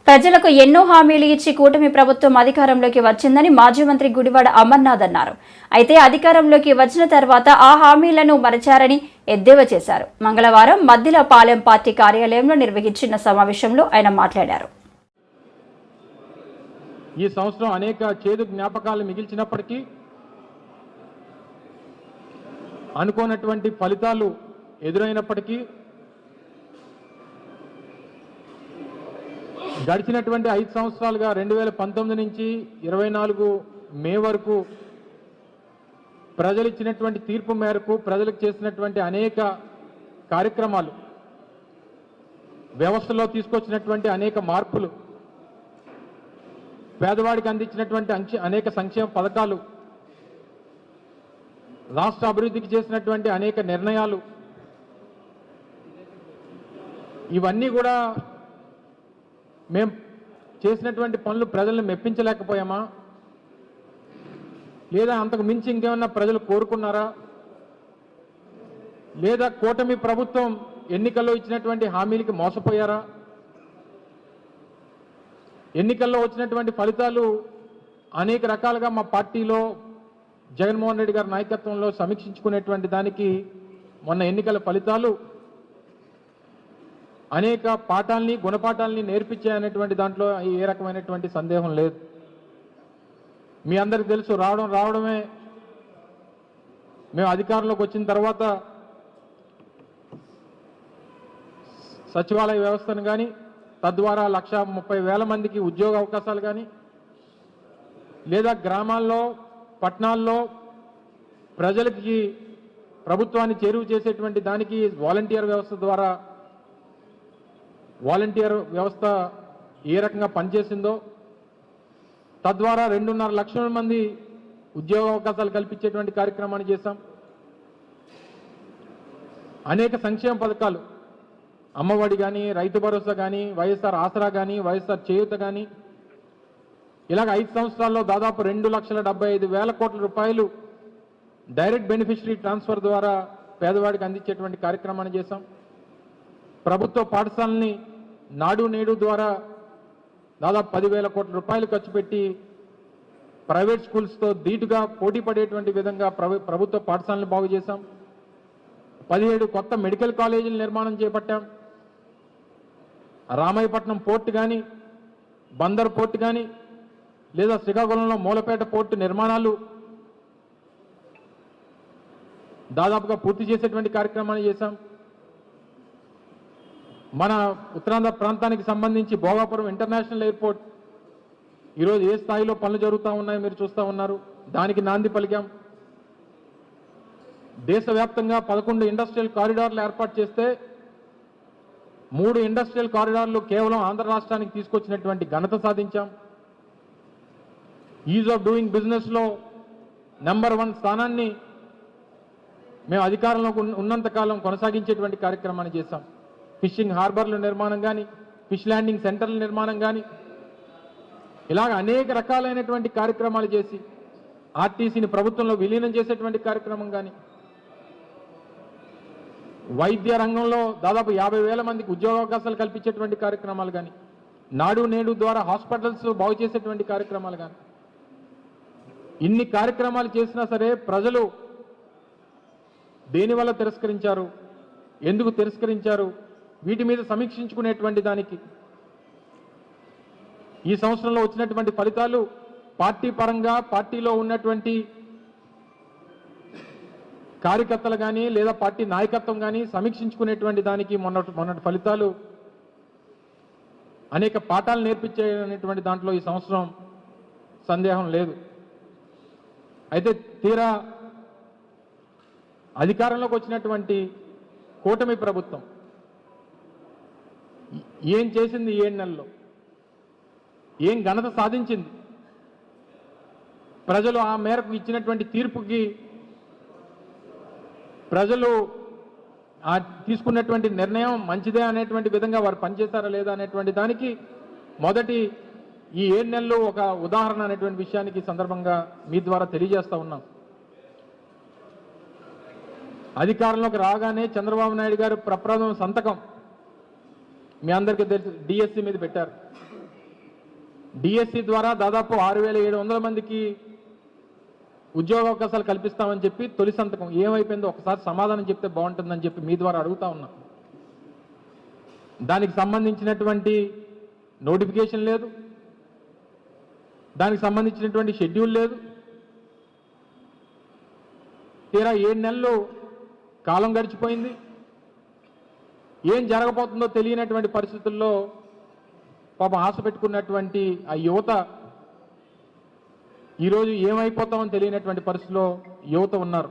ప్రజలకు ఎన్నో హామీలు ఇచ్చి కూటమి ప్రభుత్వం అధికారంలోకి వచ్చిందని మాజీ మంత్రి గుడివాడ అమర్నాథ్ అన్నారు. అయితే అధికారంలోకి వచ్చిన తర్వాత ఆ హామీలను మరచారని ఎద్దేవా చేశారు. మంగళవారం మద్దిలపాలెం పార్టీ కార్యాలయంలో నిర్వహించిన సమావేశంలో ఆయన మాట్లాడారు. ఈ సంవత్సరం అనేక చేదు జ్ఞాపకాలు మిగిల్చినప్పటికీ అనుకోనటువంటి ఫలితాలు ఎదురైనప్పటికీ గడిచినటువంటి 5 సంవత్సరాలుగా 2019 నుంచి 24 మే వరకు ప్రజలు ఇచ్చినటువంటి తీర్పు మేరకు ప్రజలకు చేసినటువంటి అనేక కార్యక్రమాలు, వ్యవస్థలో తీసుకొచ్చినటువంటి అనేక మార్పులు, పేదవాడికి అందించినటువంటి అనేక సంక్షేమ పథకాలు, రాష్ట్ర అభివృద్ధికి చేసినటువంటి అనేక నిర్ణయాలు, ఇవన్నీ కూడా మేము చేసినటువంటి పనులు ప్రజలను మెప్పించలేకపోయామా, లేదా అంతకు మించి ఇంకేమన్నా ప్రజలు కోరుకున్నారా, లేదా కూటమి ప్రభుత్వం ఎన్నికల్లో ఇచ్చినటువంటి హామీలకి మోసపోయారా, ఎన్నికల్లో వచ్చినటువంటి ఫలితాలు అనేక రకాలుగా మా పార్టీలో జగన్మోహన్ రెడ్డి గారి నాయకత్వంలో సమీక్షించుకునేటువంటి దానికి మొన్న ఎన్నికల ఫలితాలు అనేక పాఠాలని, గుణపాఠాలని నేర్పించాయనేటువంటి దాంట్లో ఏ రకమైనటువంటి సందేహం లేదు. మీ అందరికీ తెలుసు, రావడమే మేము అధికారంలోకి వచ్చిన తర్వాత సచివాలయ వ్యవస్థను కానీ, తద్వారా 1,30,000 మందికి ఉద్యోగ అవకాశాలు కానీ, లేదా గ్రామాల్లో, పట్టణాల్లో ప్రజలకి ప్రభుత్వాన్ని చేరువ చేసేటువంటి దానికి వాలంటీర్ వ్యవస్థ ద్వారా, వాలంటీర్ వ్యవస్థ ఏ రకంగా పనిచేసిందో, తద్వారా 2.5 లక్షల మంది ఉద్యోగ అవకాశాలు కల్పించేటువంటి కార్యక్రమాన్ని చేశాం. అనేక సంక్షేమ పథకాలు, అమ్మఒడి కానీ, రైతు భరోసా కానీ, వైఎస్ఆర్ ఆసరా కానీ, వైఎస్ఆర్ చేయూత కానీ, ఇలాగ 5 సంవత్సరాల్లో దాదాపు 2,75,000 కోట్ల రూపాయలు డైరెక్ట్ బెనిఫిషరీ ట్రాన్స్ఫర్ ద్వారా పేదవాడికి అందించేటువంటి కార్యక్రమాన్ని చేశాం. ప్రభుత్వ పాఠశాలని నాడు నేడు ద్వారా దాదాపు 10,000 కోట్ల రూపాయలు ఖర్చు పెట్టి ప్రైవేట్ స్కూల్స్తో ధీటుగా పోటీ పడేటువంటి విధంగా ప్రభుత్వ పాఠశాలను బాగు చేశాం. 17 కొత్త మెడికల్ కాలేజీల నిర్మాణం చేపట్టాం. రామాయపట్నం పోర్టు కానీ, బందర్ పోర్టు కానీ, లేదా శ్రీకాకుళంలో మూలపేట పోర్టు నిర్మాణాలు దాదాపుగా పూర్తి చేసేటువంటి కార్యక్రమాన్ని చేశాం. మన ఉత్తరాంధ్ర ప్రాంతానికి సంబంధించి భోగాపురం ఇంటర్నేషనల్ ఎయిర్పోర్ట్ ఈరోజు ఏ స్థాయిలో పనులు జరుగుతూ ఉన్నాయో మీరు చూస్తూ ఉన్నారు. దానికి నాంది పలికాం. దేశవ్యాప్తంగా 11 ఇండస్ట్రియల్ కారిడార్లు ఏర్పాటు చేస్తే 3 ఇండస్ట్రియల్ కారిడార్లు కేవలం ఆంధ్ర రాష్ట్రానికి తీసుకొచ్చినటువంటి ఘనత సాధించాం. ఈజ్ ఆఫ్ డూయింగ్ బిజినెస్లో నెంబర్ 1 స్థానాన్ని మేము అధికారంలో ఉన్నంతకాలం కొనసాగించేటువంటి కార్యక్రమాన్ని చేశాం. ఫిషింగ్ హార్బర్ల నిర్మాణం కానీ, ఫిష్ ల్యాండింగ్ సెంటర్ల నిర్మాణం కానీ, ఇలాగ అనేక రకాలైనటువంటి కార్యక్రమాలు చేసి ఆర్టీసీని ప్రభుత్వంలో విలీనం చేసేటువంటి కార్యక్రమం కానీ, వైద్య రంగంలో దాదాపు 50,000 మందికి ఉద్యోగావకాశాలు కల్పించేటువంటి కార్యక్రమాలు కానీ, నాడు నేడు ద్వారా హాస్పిటల్స్ బాగు చేసేటువంటి కార్యక్రమాలు కానీ, ఇన్ని కార్యక్రమాలు చేసినా సరే ప్రజలు దేనివల్ల తిరస్కరించారు, ఎందుకు తిరస్కరించారు, వీటి మీద సమీక్షించుకునేటువంటి దానికి ఈ సంవత్సరంలో వచ్చినటువంటి ఫలితాలు పార్టీ పరంగా, పార్టీలో ఉన్నటువంటి కార్యకర్తలు కానీ, లేదా పార్టీ నాయకత్వం కానీ సమీక్షించుకునేటువంటి దానికి మొన్నటి ఫలితాలు అనేక పాఠాలు నేర్పించేటువంటి దాంట్లో ఈ సంవత్సరం సందేహం లేదు. అయితే తీరా అధికారంలోకి వచ్చినటువంటి కూటమి ప్రభుత్వం ఏం చేసింది, 7 నెలల్లో ఏం ఘనత సాధించింది, ప్రజలు ఆ మేరకు ఇచ్చినటువంటి తీర్పుకి ప్రజలు తీసుకున్నటువంటి నిర్ణయం మంచిదే అనేటువంటి విధంగా వారు పనిచేశారా లేదా అనేటువంటి దానికి మొదటి ఈ 7 నెలలు ఒక ఉదాహరణ అనేటువంటి విషయానికి సందర్భంగా మీ ద్వారా తెలియజేస్తా ఉన్నాం. అధికారంలోకి రాగానే చంద్రబాబు నాయుడు గారు ప్రప్రథమ సంతకం మీ అందరికీ తెలుసు డిఎస్సి మీద పెట్టారు. డిఎస్సి ద్వారా దాదాపు 6,700 మందికి ఉద్యోగ అవకాశాలు కల్పిస్తామని చెప్పి తొలి సంతకం ఏమైపోయిందో ఒకసారి సమాధానం చెప్తే బాగుంటుందని చెప్పి మీ ద్వారా అడుగుతా ఉన్నా. దానికి సంబంధించినటువంటి నోటిఫికేషన్ లేదు, దానికి సంబంధించినటువంటి షెడ్యూల్ లేదు. తీరా 7 నెలలు కాలం గడిచిపోయింది. ఏం జరగబోతుందో తెలియనటువంటి పరిస్థితుల్లో పాపం ఆశ పెట్టుకున్నటువంటి ఆ యువత ఈరోజు ఏమైపోతామని తెలియనటువంటి పరిస్థితిలో యువత ఉన్నారు.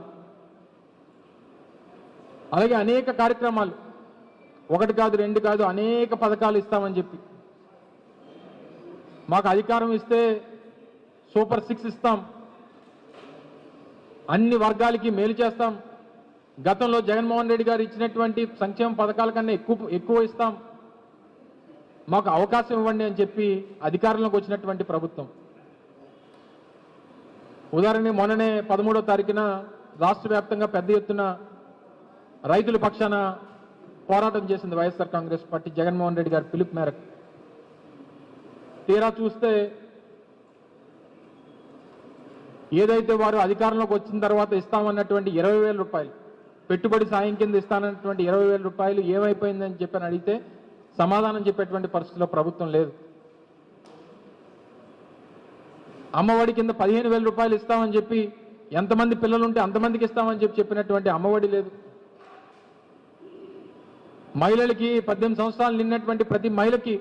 అలాగే అనేక కార్యక్రమాలు, 1 కాదు 2 కాదు, అనేక పథకాలు ఇస్తామని చెప్పి మాకు అధికారం ఇస్తే సూపర్ 6 ఇస్తాం, అన్ని వర్గాలకి మేలు చేస్తాం, గతంలో జగన్మోహన్ రెడ్డి గారు ఇచ్చినటువంటి సంక్షేమ పథకాల కన్నా ఎక్కువ ఇస్తాం, మాకు అవకాశం ఇవ్వండి అని చెప్పి అధికారంలోకి వచ్చినటువంటి ప్రభుత్వం. ఉదాహరణకి మొన్ననే 13వ తారీఖున రాష్ట్ర వ్యాప్తంగా పెద్ద ఎత్తున రైతుల పక్షాన పోరాటం చేసింది వైఎస్ఆర్ కాంగ్రెస్ పార్టీ జగన్మోహన్ రెడ్డి గారి పిలుపు మేరకు. తీరా చూస్తే ఏదైతే వారు అధికారంలోకి వచ్చిన తర్వాత ఇస్తామన్నటువంటి 20,000 రూపాయలు, పెట్టుబడి సాయం కింద ఇస్తానన్నటువంటి 20,000 రూపాయలు ఏమైపోయిందని చెప్పని అడిగితే సమాధానం చెప్పేటువంటి పరిస్థితిలో ప్రభుత్వం లేదు. అమ్మఒడి కింద 15,000 రూపాయలు ఇస్తామని చెప్పి ఎంతమంది పిల్లలు ఉంటే అంతమందికి ఇస్తామని చెప్పినటువంటి అమ్మఒడి లేదు. మహిళలకి 18 సంవత్సరాలు నిన్నటువంటి ప్రతి మహిళకి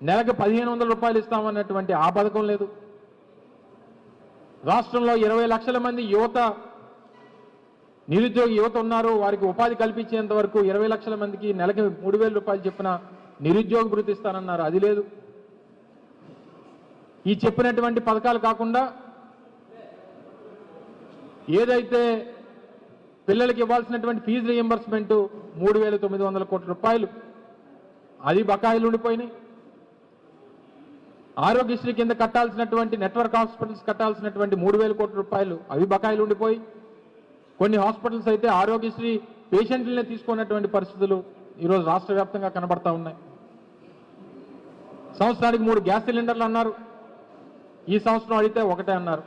నెలకు 1,500 రూపాయలు ఇస్తామన్నటువంటి ఆ పథకం లేదు. రాష్ట్రంలో 20 లక్షల మంది యువత, నిరుద్యోగ యువత ఉన్నారు. వారికి ఉపాధి కల్పించేంత వరకు 20 లక్షల మందికి నెలకి 3,000 రూపాయలు చెప్పిన నిరుద్యోగ భృతి ఇస్తానన్నారు, అది లేదు. ఈ చెప్పినటువంటి పథకాలు కాకుండా ఏదైతే పిల్లలకి ఇవ్వాల్సినటువంటి ఫీజు రీయింబర్స్మెంట్ 3,900 కోట్ల రూపాయలు, అది బకాయిలు ఉండిపోయినాయి. ఆరోగ్యశ్రీ కింద కట్టాల్సినటువంటి నెట్వర్క్ హాస్పిటల్స్ కట్టాల్సినటువంటి 3,000 కోట్ల రూపాయలు, అవి బకాయిలు ఉండిపోయి కొన్ని హాస్పిటల్స్ అయితే ఆరోగ్యశ్రీ పేషెంట్లనే తీసుకున్నటువంటి పరిస్థితులు ఈరోజు రాష్ట్ర వ్యాప్తంగా కనబడతా ఉన్నాయి. సంవత్సరానికి 3 గ్యాస్ సిలిండర్లు అన్నారు, ఈ సంవత్సరం అడిగితే 1 అన్నారు.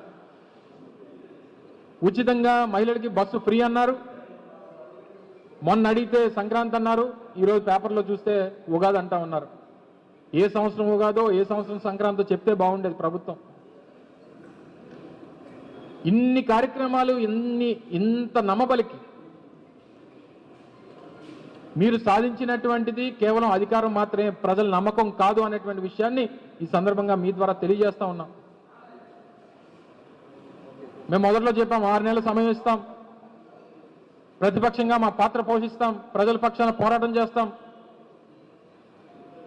ఉచితంగా మహిళలకి బస్సు ఫ్రీ అన్నారు, మొన్న అడిగితే సంక్రాంతి అన్నారు, ఈరోజు పేపర్లో చూస్తే ఉగాది అంటా ఉన్నారు. ఏ సంవత్సరం ఉగాదో ఏ సంవత్సరం సంక్రాంతో చెప్తే బాగుండేది ప్రభుత్వం. ఇన్ని కార్యక్రమాలు, ఇంత నమ్మబలికి మీరు సాధించినటువంటిది కేవలం అధికారం మాత్రమే, ప్రజల నమ్మకం కాదు అనేటువంటి విషయాన్ని ఈ సందర్భంగా మీ ద్వారా తెలియజేస్తా ఉన్నాం. మేము మొదట్లో చెప్పాం 6 నెలల సమయం ఇస్తాం, ప్రతిపక్షంగా మా పాత్ర పోషిస్తాం, ప్రజల పక్షాన పోరాటం చేస్తాం.